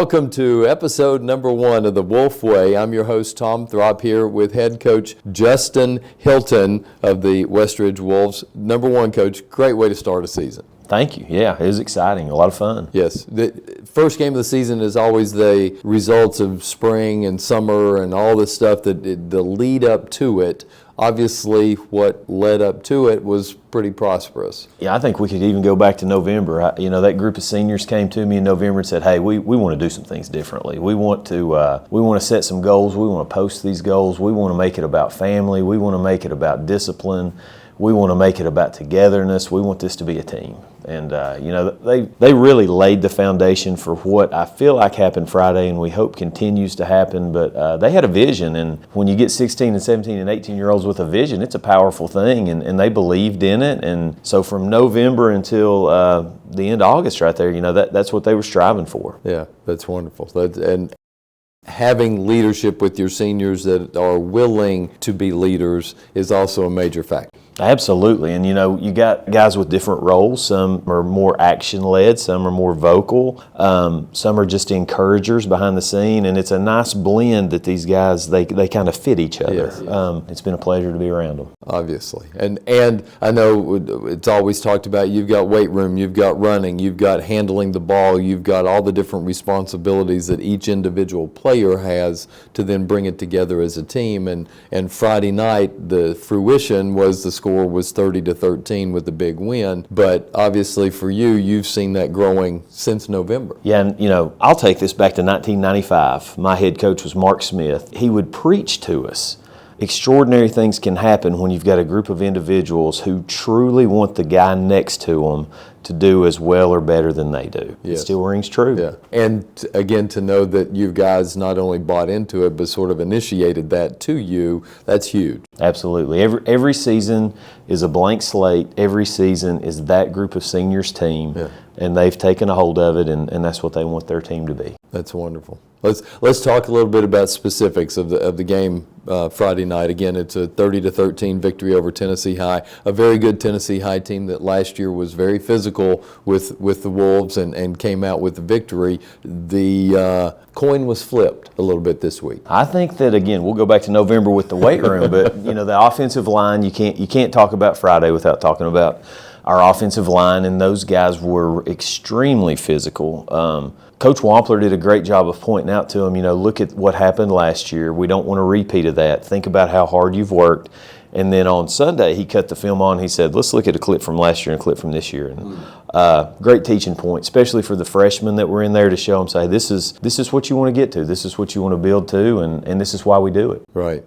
Welcome to episode number 1 of The Wolf Way. I'm your host, Tom Throp, here with head coach Justin Hilton of the Westridge Wolves. Number 1, coach, great way to start a season. Thank you. Yeah, it was exciting. A lot of fun. Yes. The first game of the season is always the results of spring and summer and all this stuff, the lead up to it. Obviously, what led up to it was pretty prosperous. Yeah, I think we could even go back to November. That group of seniors came to me in November and said, hey, we want to do some things differently. We want to set some goals. We want to post these goals. We want to make it about family. We want to make it about discipline. We want to make it about togetherness. We want this to be a team. And, they really laid the foundation for what I feel like happened Friday and we hope continues to happen. But they had a vision. And when you get 16 and 17 and 18-year-olds with a vision, it's a powerful thing. And they believed in it. And so from November until the end of August right there, that's what they were striving for. Yeah, that's wonderful. And having leadership with your seniors that are willing to be leaders is also a major factor. Absolutely. And, you got guys with different roles. Some are more action-led. Some are more vocal. Some are just encouragers behind the scene. And it's a nice blend that these guys, they kind of fit each other. Yes. It's been a pleasure to be around them. Obviously. And I know it's always talked about, you've got weight room, you've got running, you've got handling the ball, you've got all the different responsibilities that each individual player has to then bring it together as a team. And Friday night, the fruition was the score was 30-13 with the big win. But obviously for you, you've seen that growing since November. Yeah, and I'll take this back to 1995. My head coach was Mark Smith. He would preach to us. Extraordinary things can happen when you've got a group of individuals who truly want the guy next to them to do as well or better than they do. Yes. It still rings true. Yeah. And again, to know that you guys not only bought into it, but sort of initiated that to you, that's huge. Absolutely. Every season is a blank slate. Every season is that group of seniors team. Yeah. And they've taken a hold of it, and that's what they want their team to be. That's wonderful. Let's talk a little bit about specifics of the game Friday night. Again, it's a 30-13 victory over Tennessee High, a very good Tennessee High team that last year was very physical with the Wolves and came out with the victory. The coin was flipped a little bit this week. I think that, again, we'll go back to November with the weight room, but the offensive line, you can't talk about Friday without talking about our offensive line, and those guys were extremely physical. Coach Wampler did a great job of pointing out to them, look at what happened last year. We don't want a repeat of that. Think about how hard you've worked. And then on Sunday, he cut the film on. He said, let's look at a clip from last year and a clip from this year. And great teaching point, especially for the freshmen that were in there to show them, say, this is what you want to get to. This is what you want to build to, and this is why we do it. Right.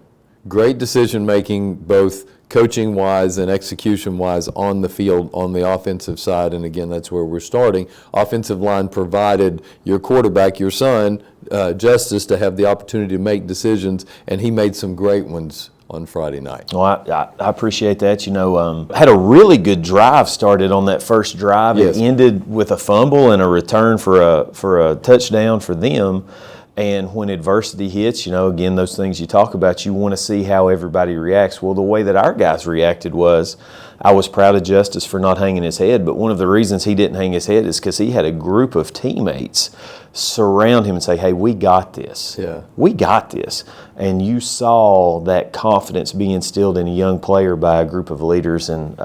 Great decision-making, both coaching-wise and execution-wise on the field on the offensive side. And again, that's where we're starting. Offensive line provided your quarterback, your son, justice to have the opportunity to make decisions, and he made some great ones on Friday night. Well, I appreciate that. Had a really good drive started on that first drive. Yes. It ended with a fumble and a return for a touchdown for them. And when adversity hits, again, those things you talk about, you want to see how everybody reacts. Well, the way that our guys reacted was, I was proud of Justice for not hanging his head, but one of the reasons he didn't hang his head is because he had a group of teammates surround him and say, hey, we got this. Yeah. We got this. And you saw that confidence be instilled in a young player by a group of leaders. And,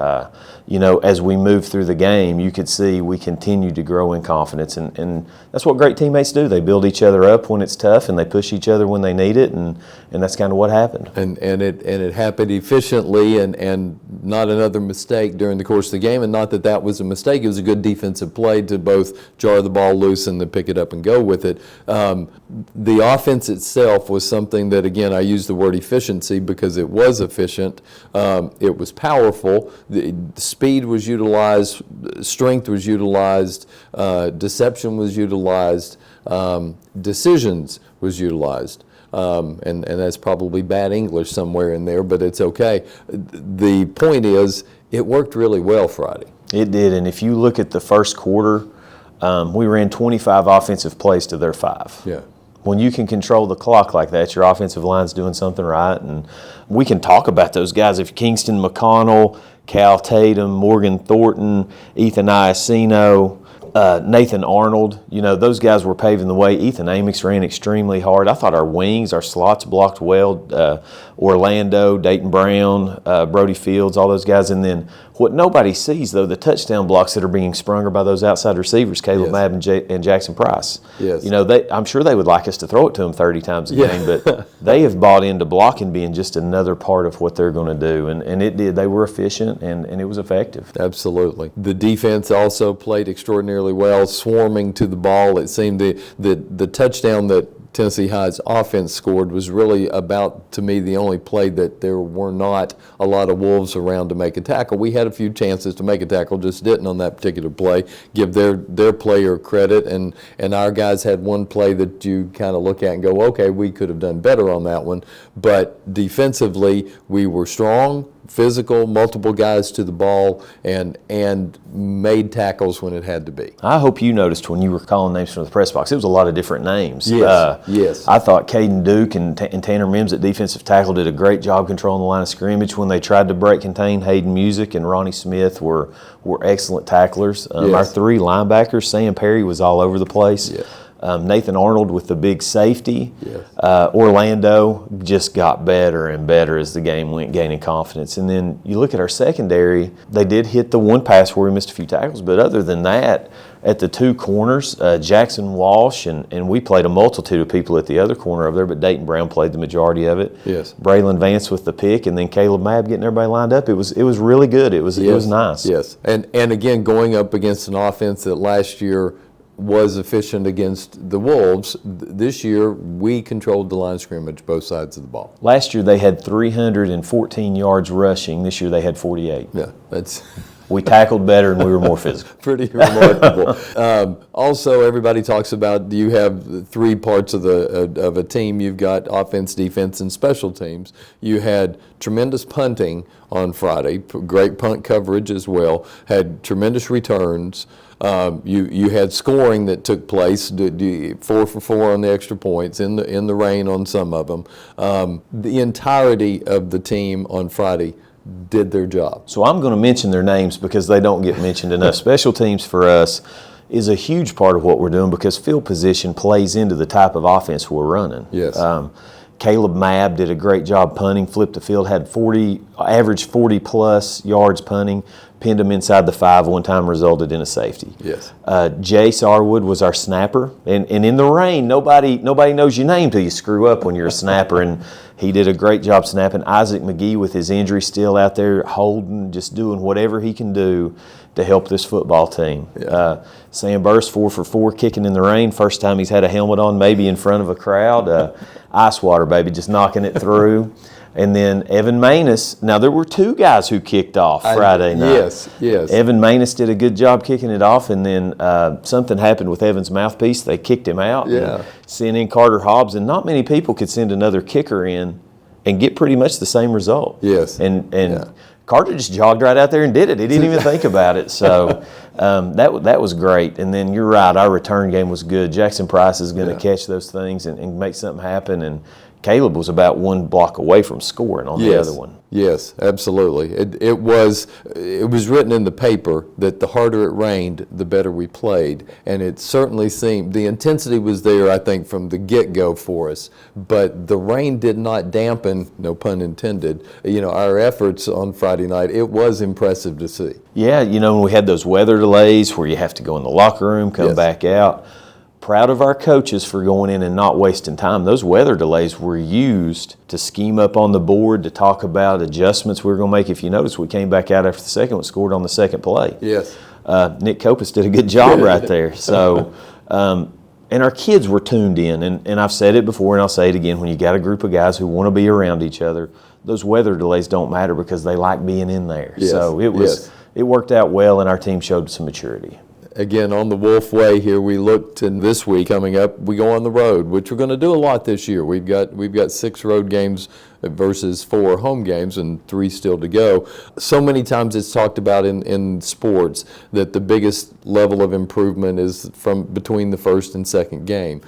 as we moved through the game, you could see we continued to grow in confidence. And that's what great teammates do. They build each other up when it's tough, and they push each other when they need it. And that's kind of what happened. And it happened efficiently and not another mistake during the course of the game. And not that was a mistake. It was a good defensive play to both jar the ball loose and then pick it up and go with it. The offense itself was something that, again, I use the word efficiency because it was efficient. It was powerful. The speed was utilized. Strength was utilized. Deception was utilized. Decisions was utilized. And that's probably bad English somewhere in there, but it's okay. The point is, it worked really well Friday. It did, and if you look at the first quarter, we ran 25 offensive plays to their 5. Yeah. When you can control the clock like that, your offensive line's doing something right. And we can talk about those guys. If Kingston McConnell, Cal Tatum, Morgan Thornton, Ethan Iacino, Nathan Arnold, those guys were paving the way. Ethan Amick ran extremely hard. I thought our wings, our slots blocked well. Orlando, Dayton Brown, Brody Fields, all those guys. And then what nobody sees, though, the touchdown blocks that are being sprung are by those outside receivers, Caleb Mabb and Jackson Price. Yes. I'm sure they would like us to throw it to them 30 times a game, but they have bought into blocking being just another part of what they're going to do. And it did. They were efficient, and it was effective. Absolutely. The defense also played extraordinarily well, swarming to the ball. It seemed the touchdown that Tennessee High's offense scored was really about, to me, the only play that there were not a lot of Wolves around to make a tackle. We had a few chances to make a tackle, just didn't on that particular play. Give their player credit, and our guys had one play that you kind of look at and go, okay, we could have done better on that one. But defensively, we were strong, physical, multiple guys to the ball, and made tackles when it had to be. I hope you noticed when you were calling names from the press box, it was a lot of different names. Yes. I thought Caden Duke and Tanner Mims at defensive tackle did a great job controlling the line of scrimmage. When they tried to break contain, Hayden Music and Ronnie Smith were excellent tacklers. Our three linebackers, Sam Perry was all over the place. Yeah. Nathan Arnold with the big safety. Yes. Orlando just got better and better as the game went, gaining confidence. And then you look at our secondary, they did hit the one pass where we missed a few tackles, but other than that, at the two corners, Jackson Walsh, and we played a multitude of people at the other corner over there, but Dayton Brown played the majority of it. Yes. Braylon Vance with the pick, and then Caleb Mabb getting everybody lined up. It was really good. It was nice. Yes. And again, going up against an offense that last year was efficient against the Wolves. This year, we controlled the line of scrimmage, both sides of the ball. Last year, they had 314 yards rushing. This year, they had 48. Yeah, that's... We tackled better and we were more physical. Pretty remarkable. Also, everybody talks about you have three parts of a team. You've got offense, defense, and special teams. You had tremendous punting on Friday, great punt coverage as well, had tremendous returns. You had scoring that took place, 4 for 4 on the extra points, in the rain on some of them. The entirety of the team on Friday did their job. So I'm going to mention their names because they don't get mentioned enough. Special teams for us is a huge part of what we're doing because field position plays into the type of offense we're running. Yes. Caleb Mabb did a great job punting, flipped the field, had averaged 40-plus yards punting, pinned him inside the 5 one time, resulted in a safety. Yes. Jace Arwood was our snapper, and in the rain, nobody knows your name till you screw up when you're a snapper, and he did a great job snapping. Isaac McGee with his injury still out there holding, just doing whatever he can do to help this football team. Yeah. Sam Burst, 4 for 4, kicking in the rain. First time he's had a helmet on, maybe in front of a crowd. Ice water, baby, just knocking it through. And then Evan Manus. Now, there were two guys who kicked off Friday night. Yes. Evan Manus did a good job kicking it off, and then something happened with Evan's mouthpiece. They kicked him out. Yeah. And sent in Carter Hobbs, and not many people could send another kicker in and get pretty much the same result. Yes. And Carter just jogged right out there and did it. He didn't even think about it. So that was great. And then you're right, our return game was good. Jackson Price is going to catch those things and make something happen. And Caleb was about one block away from scoring on the other one. Yes, absolutely. It was written in the paper that the harder it rained, the better we played, and it certainly seemed the intensity was there, I think, from the get-go for us. But the rain did not dampen, no pun intended, our efforts on Friday night. It was impressive to see. Yeah, when we had those weather delays where you have to go in the locker room, come back out. Proud of our coaches for going in and not wasting time. Those weather delays were used to scheme up on the board, to talk about adjustments we were going to make. If you notice, we came back out after the second one, scored on the second play. Yes. Nick Kopus did a good job right there. So, and our kids were tuned in. And I've said it before and I'll say it again, when you got a group of guys who want to be around each other, those weather delays don't matter because they like being in there. Yes. So it worked out well, and our team showed some maturity. Again, on the Wolf Way here, we look to this week coming up. We go on the road, which we're going to do a lot this year. We've got 6 road games versus 4 home games and 3 still to go. So many times it's talked about in sports that the biggest level of improvement is from between the first and second game.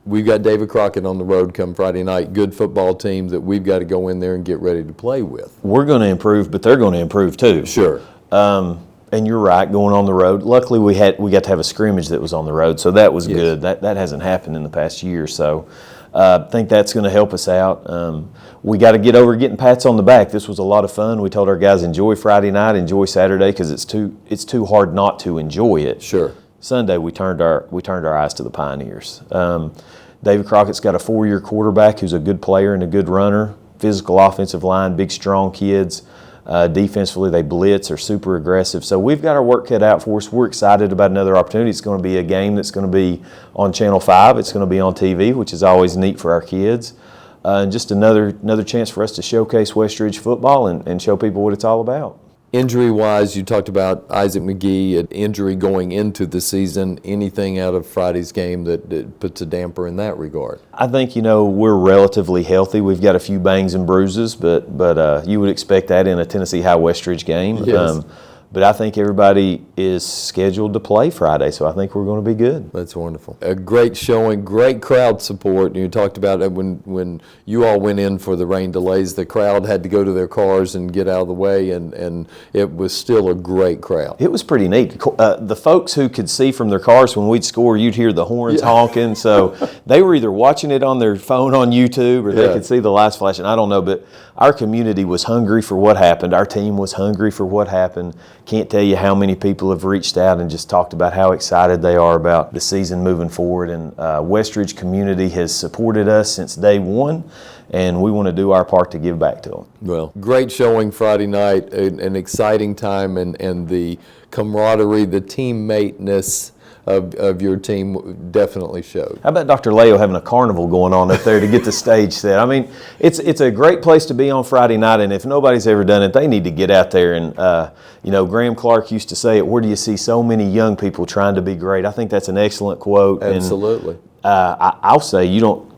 We've got David Crockett on the road come Friday night, good football team that we've got to go in there and get ready to play with. We're going to improve, but they're going to improve too. Sure. And you're right, going on the road. Luckily, we got to have a scrimmage that was on the road, so that was good. That hasn't happened in the past year, so I think that's going to help us out. We got to get over getting pats on the back. This was a lot of fun. We told our guys, enjoy Friday night, enjoy Saturday, because it's too hard not to enjoy it. Sure. Sunday, we turned our eyes to the Pioneers. David Crockett's got a 4-year quarterback who's a good player and a good runner. Physical offensive line, big, strong kids. Defensively, they blitz, are super aggressive. So we've got our work cut out for us. We're excited about another opportunity. It's going to be a game that's going to be on Channel 5. It's going to be on TV, which is always neat for our kids. And just another chance for us to showcase Westridge football and show people what it's all about. Injury-wise, you talked about Isaac McGee, an injury going into the season. Anything out of Friday's game that puts a damper in that regard? I think, we're relatively healthy. We've got a few bangs and bruises, but you would expect that in a Tennessee High Westridge game. Yes. But I think everybody is scheduled to play Friday, so I think we're going to be good. That's wonderful. A great showing, great crowd support. You talked about it when you all went in for the rain delays, the crowd had to go to their cars and get out of the way, and it was still a great crowd. It was pretty neat. The folks who could see from their cars when we'd score, you'd hear the horns honking, so they were either watching it on their phone on YouTube or they could see the lights flashing. I don't know, but our community was hungry for what happened. Our team was hungry for what happened. Can't tell you how many people have reached out and just talked about how excited they are about the season moving forward. And Westridge community has supported us since day one, and we want to do our part to give back to them. Well, great showing Friday night, an exciting time, and the camaraderie, the teammate-ness of your team definitely showed. How about Dr. Leo having a carnival going on up there to get the stage set? I mean, it's a great place to be on Friday night, and if nobody's ever done it, they need to get out there. And Graham Clark used to say it, where do you see so many young people trying to be great? I think that's an excellent quote. Absolutely. And I'll say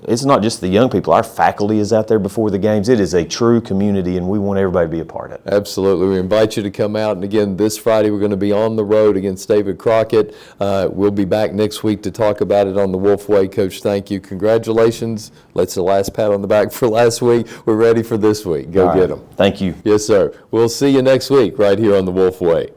it's not just the young people. Our faculty is out there before the games. It is a true community, and we want everybody to be a part of it. Absolutely. We invite you to come out. And again, this Friday we're going to be on the road against David Crockett. We'll be back next week to talk about it on the Wolf Way. Coach, thank you. Congratulations. That's the last pat on the back for last week. We're ready for this week. Go get them. Thank you. Yes, sir. We'll see you next week right here on the Wolf Way.